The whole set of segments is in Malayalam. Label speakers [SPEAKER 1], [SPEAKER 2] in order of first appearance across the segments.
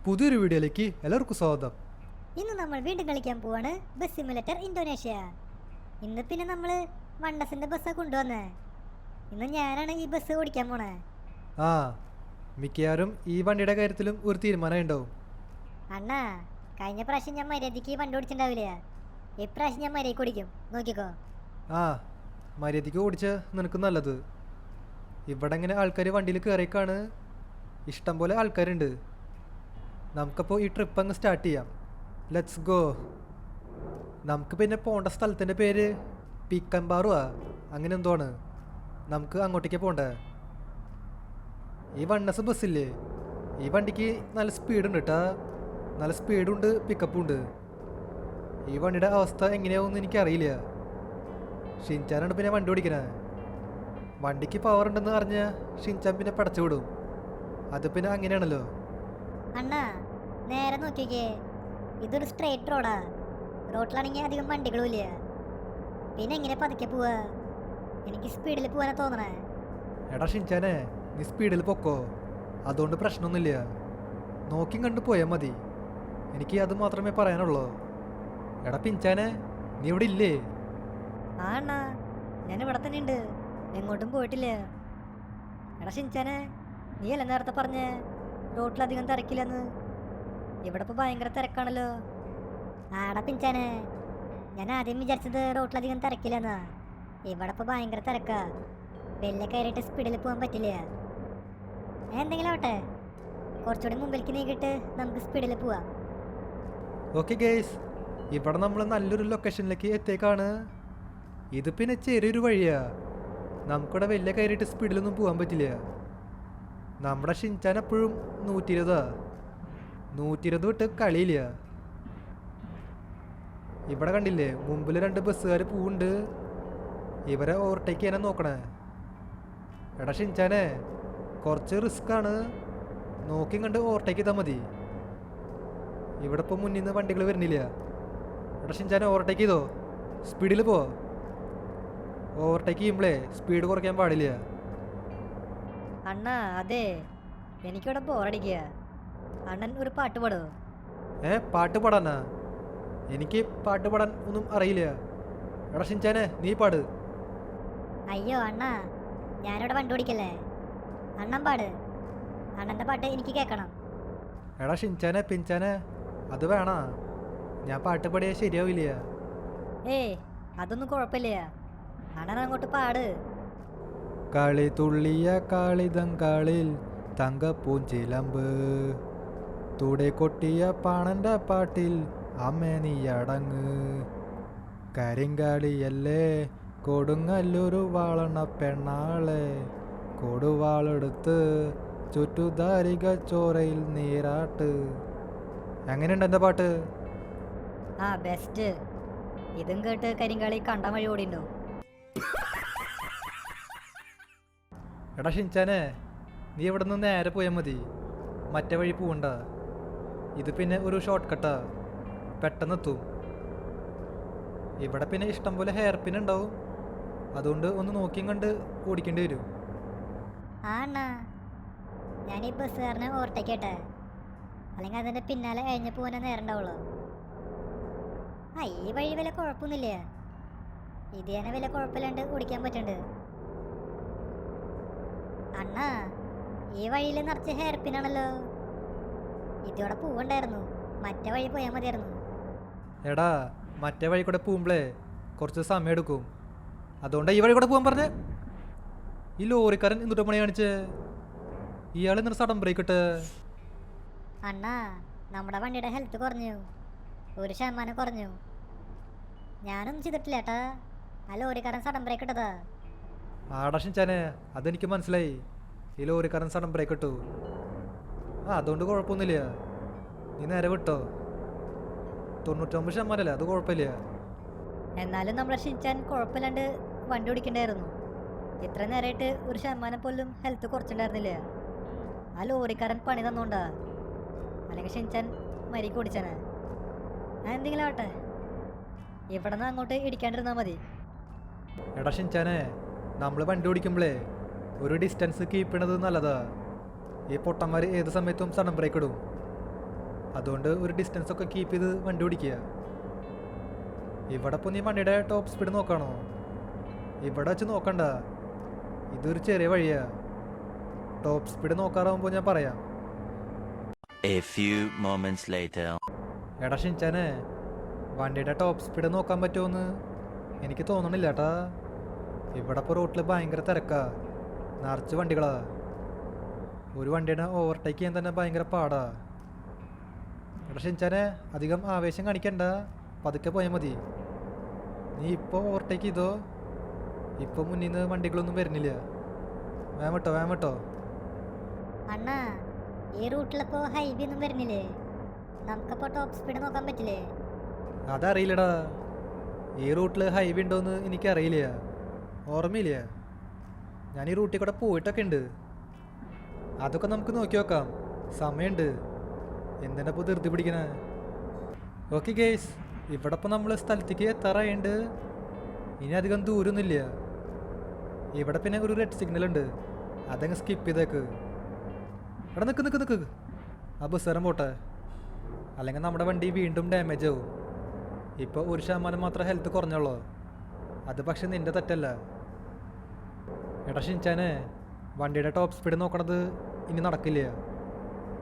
[SPEAKER 1] പുതിയൊരു വീഡിയോയിലേക്ക് എല്ലാവർക്കും സ്വാഗതം.
[SPEAKER 2] ഇന്ന് നമ്മൾ വീണ്ടും കളിക്കാൻ പോവാണ് ബസ് സിമുലേറ്റർ ഇന്തോനേഷ്യ. ഇന്ന് പിന്നെ നമ്മൾ വണ്ടസിന്റെ ബസ്സാണ് കൊണ്ടുവന്നേ. ഇന്ന് ഞാനാണ് ഈ ബസ് ഓടിക്കാൻ പോണേ.
[SPEAKER 1] ആ മിക്കവാറും ഈ വണ്ടിയുടെ കാര്യത്തിലും ഒരു തീരുമാനം ഉണ്ടാവും.
[SPEAKER 2] അണ്ണാ, കഴിഞ്ഞ പ്രാവശ്യം ഞാൻ മര്യാദയ്ക്ക് വണ്ടി ഓടിച്ചിട്ടുണ്ടാവില്ല. ഇപ്രാവശ്യം ഞാൻ മര്യാദയ്ക്ക് ഓടിക്കും, നോക്കിക്കോ.
[SPEAKER 1] ആ മര്യാദയ്ക്ക് ഓടിച്ച നിനക്ക് നല്ലത്. ഇവിടെ ഇങ്ങനെ ആൾക്കാർ വണ്ടിയിൽ കയറിയേക്കാണ്, ഇഷ്ടം പോലെ ആൾക്കാരുണ്ട്. നമുക്കപ്പോൾ ഈ ട്രിപ്പ് അങ്ങ് സ്റ്റാർട്ട് ചെയ്യാം. Let's go. നമുക്ക് പിന്നെ പോകേണ്ട സ്ഥലത്തിൻ്റെ പേര് പീക്കമ്പാറുവാ, അങ്ങനെ എന്തോ ആണ്. നമുക്ക് അങ്ങോട്ടേക്ക് പോകണ്ടേ. ഈ വണ്ണസ് ബസ്സില്ലേ, ഈ വണ്ടിക്ക് നല്ല സ്പീഡുണ്ട് കേട്ടാ. നല്ല സ്പീഡുണ്ട്, പിക്കപ്പും ഉണ്ട്. ഈ വണ്ടിയുടെ അവസ്ഥ എങ്ങനെയാവുമെന്ന് എനിക്കറിയില്ല. ഷിൻചാനാണ് പിന്നെ വണ്ടി ഓടിക്കണേ. വണ്ടിക്ക് പവർ ഉണ്ടെന്ന് അറിഞ്ഞാൽ ഷിൻചാൻ പിന്നെ പടച്ചു വിടും. അത് പിന്നെ അങ്ങനെയാണല്ലോ.
[SPEAKER 2] അണ്ണാ, നേരെ നോക്കിക്കേ, ഇതൊരു സ്ട്രേറ്റ് റോഡാ. റോഡിലാണെങ്കിൽ അധികം വണ്ടികളും ഇല്ല. പിന്നെ എങ്ങനെ പതുക്കെ പോവാ? എനിക്ക് സ്പീഡിൽ പോകാനാ തോന്നണേ.
[SPEAKER 1] എടാ ഷിൻചാനെ, നീ സ്പീഡിൽ പൊക്കോ, അതുകൊണ്ട് പ്രശ്നമൊന്നുമില്ല. നോക്കി കണ്ടു പോയാൽ മതി. എനിക്ക് അത് മാത്രമേ പറയാനുള്ളൂ. എടാ പിഞ്ചാനെ, നീ ഇവിടെ ഇല്ലേ?
[SPEAKER 2] ആ അണ്ണാ, ഞാൻ ഇവിടെ തന്നെ ഉണ്ട്, എങ്ങോട്ടും പോയിട്ടില്ല. എടാ ഷിൻചാനെ, നീ അല്ല നേരത്തെ പറഞ്ഞേ റോട്ടിലധികം തിരക്കില്ലെന്ന്. ഇവിടെ ഇപ്പോൾ ഭയങ്കര തിരക്കാണല്ലോ. ആടാ പിഞ്ചാനെ, ഞാൻ ആദ്യം വിചാരിച്ചത് റോട്ടിലധികം തിരക്കില്ലെന്നാ. ഇവിടെ ഇപ്പോൾ ഭയങ്കര തിരക്കാ. വലിയ കയറിയിട്ട് സ്പീഡിൽ പോകാൻ പറ്റില്ല. എന്തെങ്കിലും ആവട്ടെ, കുറച്ചുകൂടി മുമ്പിലേക്ക് നീക്കിയിട്ട് നമുക്ക് സ്പീഡിൽ പോവാം.
[SPEAKER 1] ഓക്കെ ഗേസ്, ഇവിടെ നമ്മൾ നല്ലൊരു ലൊക്കേഷനിലേക്ക് എത്തിയേക്കാണ്. ഇത് പിന്നെ ചെറിയൊരു വഴിയാ. നമുക്കിവിടെ വലിയ കയറിയിട്ട് സ്പീഡിലൊന്നും പോകാൻ പറ്റില്ല. നമ്മുടെ ഷിൻചാൻ എപ്പോഴും 120. 120 വിട്ട് കളിയില്ല. ഇവിടെ കണ്ടില്ലേ, മുമ്പിൽ 2 ബസ്സുകാർ പോവുണ്ട്. ഇവരെ ഓവർടേക്ക് ചെയ്യാനാ നോക്കണേ. എടാ ഷിൻചാനെ, കുറച്ച് റിസ്ക് ആണ്, നോക്കി കണ്ട് ഓവർടേക്ക് ചെയ്താൽ മതി. ഇവിടെ ഇപ്പോൾ മുന്നിൽ നിന്ന് വണ്ടികൾ വരുന്നില്ല. എടാ ഷിൻചാനെ, ഓവർടേക്ക് ചെയ്തോ, സ്പീഡിൽ പോ. ഓവർടേക്ക് ചെയ്യുമ്പോഴേ സ്പീഡ് കുറയ്ക്കാൻ പാടില്ല.
[SPEAKER 2] അണ്ണാ, അതെ, എനിക്കിവിടെ ബോറടിക്കുക. അണ്ണൻ ഒരു പാട്ട് പാടുമോ?
[SPEAKER 1] പാട്ട് പാടാനാ? എനിക്ക് പാട്ട് പാടാൻ ഒന്നും അറിയില്ല. എടാ ഷിൻചാനെ, നീ പാട്.
[SPEAKER 2] അയ്യോ അണ്ണാ, ഞാനിവിടെ വണ്ടി ഓടിക്കല്ലേ. അണ്ണൻ പാട്, അണ്ണൻ്റെ പാട്ട് എനിക്ക് കേൾക്കണം.
[SPEAKER 1] എടാ ഷിൻചാനെ പിഞ്ചാനെ, അത് വേണ. ഞാൻ പാട്ട് പാടിയാൽ ശരിയാവില്ല.
[SPEAKER 2] ഏയ്, അതൊന്നും കുഴപ്പമില്ല, അണ്ണൻ അങ്ങോട്ട് പാട്.
[SPEAKER 1] കളി തുള്ളിയ കാളിതങ്കാളിൽ തങ്കപ്പൂഞ്ചിലമ്പ്, തൂടെ കൊട്ടിയ പാണന്റെ പാട്ടിൽ അമ്മ നീയടങ്ങ്. കരിങ്കാളിയല്ലേ കൊടുങ്ങല്ലൊരു വാളണ പെണ്ണാളെ, കൊടുവാളെടുത്ത് ചുറ്റുധാരിക ചോരയിൽ നീരാട്ട്. എങ്ങനെയുണ്ട് എൻ്റെ പാട്ട്?
[SPEAKER 2] ആ ബെസ്റ്റ്. ഇതും കേട്ട് കരിങ്കാളി കണ്ട വഴി ഓടിണ്ടോ?
[SPEAKER 1] എടാ ഷിൻചാനെ, നീ ഇവിടെ നിന്ന് നേരെ പോയാൽ മതി, മറ്റേ വഴി പോവണ്ട. ഇത് പിന്നെ ഒരു ഷോർട്ട് കട്ടാ, പെട്ടെന്ന് എത്തും. ഇവിടെ പിന്നെ ഇഷ്ടം പോലെ ഹെയർ പിൻ ഉണ്ടാവും, അതുകൊണ്ട് ഒന്ന് നോക്കിയും കണ്ട് ഓടിക്കേണ്ടി വരും.
[SPEAKER 2] ആ അണ്ണാ, ഞാൻ ഈ ബസ്സുകാരനെ ഓവർടേക്ക് ചെയ്യട്ടെ, അല്ലെങ്കിൽ അതിൻ്റെ പിന്നാലെ കഴിഞ്ഞ് പോകാനേ നേരം ഉണ്ടാവുള്ളൂ. ആ ഈ വഴി വില കുഴപ്പമൊന്നുമില്ല, ഇത് തന്നെ വില കുഴപ്പമില്ലാണ്ട് ഓടിക്കാൻ പറ്റുന്നുണ്ട്. അണ്ണാ, ഈ വഴിയിൽ നിറച്ച് ഹെയർ പിന്നാണല്ലോ. ഇതോടെ പോവണ്ടായിരുന്നു, മറ്റേ വഴി പോയാൽ മതിയായിരുന്നു.
[SPEAKER 1] എടാ, മറ്റേ വഴി കൂടെ പോകുമ്പോഴേ കുറച്ച് സമയം എടുക്കും, അതുകൊണ്ടാണ് ഈ വഴി കൂടെ പോകാൻ പറഞ്ഞേ. ഈ ലോറിക്കാരൻ എന്തുട്ട് പണി കാണിച്ചേ? ഇയാൾ ഇന്നലെ സഡൻ ബ്രേക്ക് ഇട്ട്.
[SPEAKER 2] അണ്ണാ, നമ്മുടെ വണ്ടിയുടെ ഹെൽത്ത് കുറഞ്ഞു, 1% കുറഞ്ഞു. ഞാനൊന്നും ചെയ്തിട്ടില്ല ഏട്ടാ, ആ ലോറിക്കാരൻ സഡൻ ബ്രേക്ക് ഇട്ടതാ.
[SPEAKER 1] ആടാ ഷിൻചാനെ, അതെനിക്ക് മനസ്സിലായി. ഈ ലോറിക്കാരൻ സഡൻ ബ്രേക്ക് ഇട്ടു. അതുകൊണ്ട് കുഴപ്പമൊന്നുമില്ല, നീ നേരെ വിട്ടോ. 99% അത് കുഴപ്പമില്ല.
[SPEAKER 2] എന്നാലും നമ്മുടെ ഷിൻചാൻ കുഴപ്പമില്ലാണ്ട് വണ്ടി ഓടിക്കണ്ടായിരുന്നു. ഇത്ര നേരമായിട്ട് 1% പോലും ഹെൽത്ത് കുറച്ചിട്ടുണ്ടായിരുന്നില്ല. ആ ലോറിക്കാരൻ പണി തന്നോണ്ടാ, അല്ലെങ്കിൽ ഷിൻചാൻ മരിക്ക് ഓടിച്ചാനാ. എന്തെങ്കിലും ആവട്ടെ, ഇവിടെ നിന്ന് അങ്ങോട്ട് ഇടിക്കാണ്ടിരുന്നാൽ മതി.
[SPEAKER 1] എടാ ഷിൻചാനെ, നമ്മൾ വണ്ടി ഓടിക്കുമ്പോഴേ ഒരു ഡിസ്റ്റൻസ് കീപ്പ് ചെയ്യണത് നല്ലതാ. ഈ പൊട്ടന്മാർ ഏത് സമയത്തും സഡൻ ബ്രേക്ക് ഇടും. അതുകൊണ്ട് ഒരു ഡിസ്റ്റൻസ് ഒക്കെ കീപ്പ് ചെയ്ത് വണ്ടി ഓടിക്കുക. ഇവിടെ ഇപ്പോൾ നീ വണ്ടിയുടെ ടോപ്പ് സ്പീഡ് നോക്കണോ? ഇവിടെ വെച്ച് നോക്കണ്ട, ഇതൊരു ചെറിയ വഴിയാ. ടോപ്പ് സ്പീഡ് നോക്കാറാകുമ്പോൾ ഞാൻ പറയാം.
[SPEAKER 3] A few moments later.
[SPEAKER 1] എടാ ഷിൻചാനെ, വണ്ടിയുടെ ടോപ്പ് സ്പീഡ് നോക്കാൻ പറ്റുമോയെന്ന് എനിക്ക് തോന്നണില്ല ഏട്ടാ. ഇവിടെ ഇപ്പോൾ റോട്ടിൽ ഭയങ്കര തിരക്കാ, നിറച്ച് വണ്ടികളാ. ഒരു വണ്ടിയുടെ ഓവർടേക്ക് ചെയ്യാൻ തന്നെ ഭയങ്കര പാടാ. എടാ ഷിൻചാനെ, അധികം ആവേശം കാണിക്കണ്ട, പതുക്കെ പോയാൽ മതി. നീ ഇപ്പോൾ ഓവർടേക്ക് ചെയ്തോ, ഇപ്പോൾ മുന്നിൽ നിന്ന് വണ്ടികളൊന്നും വരുന്നില്ല. വേമട്ടോ.
[SPEAKER 2] അണ്ണാ, ഈ റൂട്ടിലപ്പോ ഹൈവേ ഒന്നും വരുന്നില്ലേ? നമുക്കപ്പോ ടോപ്പ് സ്പീഡ് നോക്കാൻ പറ്റില്ലേ?
[SPEAKER 1] അതറിയില്ലടാ, ഈ റൂട്ടിൽ ഹൈവേ ഉണ്ടോയെന്ന് എനിക്കറിയില്ല, ഓർമ്മയില്ല. ഞാൻ ഈ റൂട്ടിൽ കൂടെ പോയിട്ടൊക്കെ ഉണ്ട്. അതൊക്കെ നമുക്ക് നോക്കി നോക്കാം, സമയമുണ്ട്. എന്തിനാ ഇപ്പോൾ ധൃതി പിടിക്കണേ? ഓക്കെ ഗേയ്സ്, ഇവിടെ ഇപ്പോൾ നമ്മൾ സ്ഥലത്തേക്ക് എത്താറായുണ്ട്. ഇനി അധികം ദൂരമൊന്നുമില്ല. ഇവിടെ പിന്നെ ഒരു റെഡ് സിഗ്നൽ ഉണ്ട്, അതങ്ങ് സ്കിപ്പ് ചെയ്തേക്ക്. ഇവിടെ നിൽക്ക്, ആ ബസ്സേരം പോട്ടെ, അല്ലെങ്കിൽ നമ്മുടെ വണ്ടി വീണ്ടും ഡാമേജ് ആവും. ഇപ്പോൾ 1% മാത്രമേ ഹെൽത്ത് കുറഞ്ഞുള്ളൂ. അത് പക്ഷെ നിൻ്റെ തെറ്റല്ല. എടാ ഷിൻചാനെ, വണ്ടിയുടെ ടോപ്പ് സ്പീഡ് നോക്കണത് ഇനി നടക്കില്ല.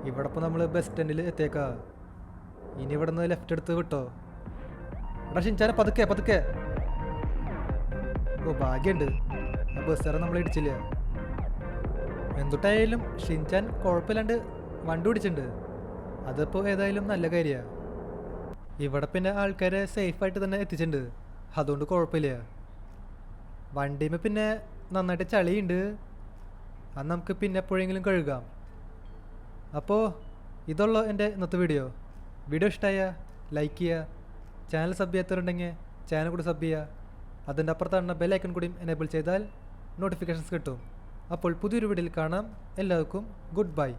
[SPEAKER 1] ഇവിടെ ഇപ്പോൾ നമ്മൾ ബസ് സ്റ്റാൻഡിൽ എത്തിയേക്കാ. ഇനി ഇവിടെ നിന്ന് ലെഫ്റ്റ് എടുത്ത് വിട്ടോ. എടാ ഷിൻചാനെ, പതുക്കെ. ഓ ഭാഗ്യമുണ്ട്, ആ ബസ്സേറെ നമ്മൾ ഇടിച്ചില്ല. എന്തുട്ടായാലും ഷിൻചാൻ കുഴപ്പമില്ലാണ്ട് വണ്ടി ഓടിച്ചിട്ടുണ്ട്. അതിപ്പോൾ ഏതായാലും നല്ല കാര്യമാണ്. ഇവിടെ പിന്നെ ആൾക്കാരെ സേഫായിട്ട് തന്നെ എത്തിച്ചിട്ടുണ്ട്, അതുകൊണ്ട് കുഴപ്പമില്ല. വണ്ടിയിൽ പിന്നെ നന്നായിട്ട് ചളിയുണ്ട്, അത് നമുക്ക് പിന്നെ എപ്പോഴെങ്കിലും കഴുകാം. അപ്പോൾ ഇതുള്ള എൻ്റെ ഇന്നത്തെ വീഡിയോ ഇഷ്ടമായ ലൈക്ക് ചെയ്യുക, ചാനൽ സബ് ചെയ്യാത്തവരുണ്ടെങ്കിൽ ചാനൽ കൂടി സബ് ചെയ്യുക. അതിൻ്റെ അപ്പുറത്താണ് ബെൽ ഐക്കൺ കൂടി എനേബിൾ ചെയ്താൽ നോട്ടിഫിക്കേഷൻസ് കിട്ടും. അപ്പോൾ പുതിയൊരു വീഡിയോയിൽ കാണാം. എല്ലാവർക്കും ഗുഡ് ബൈ.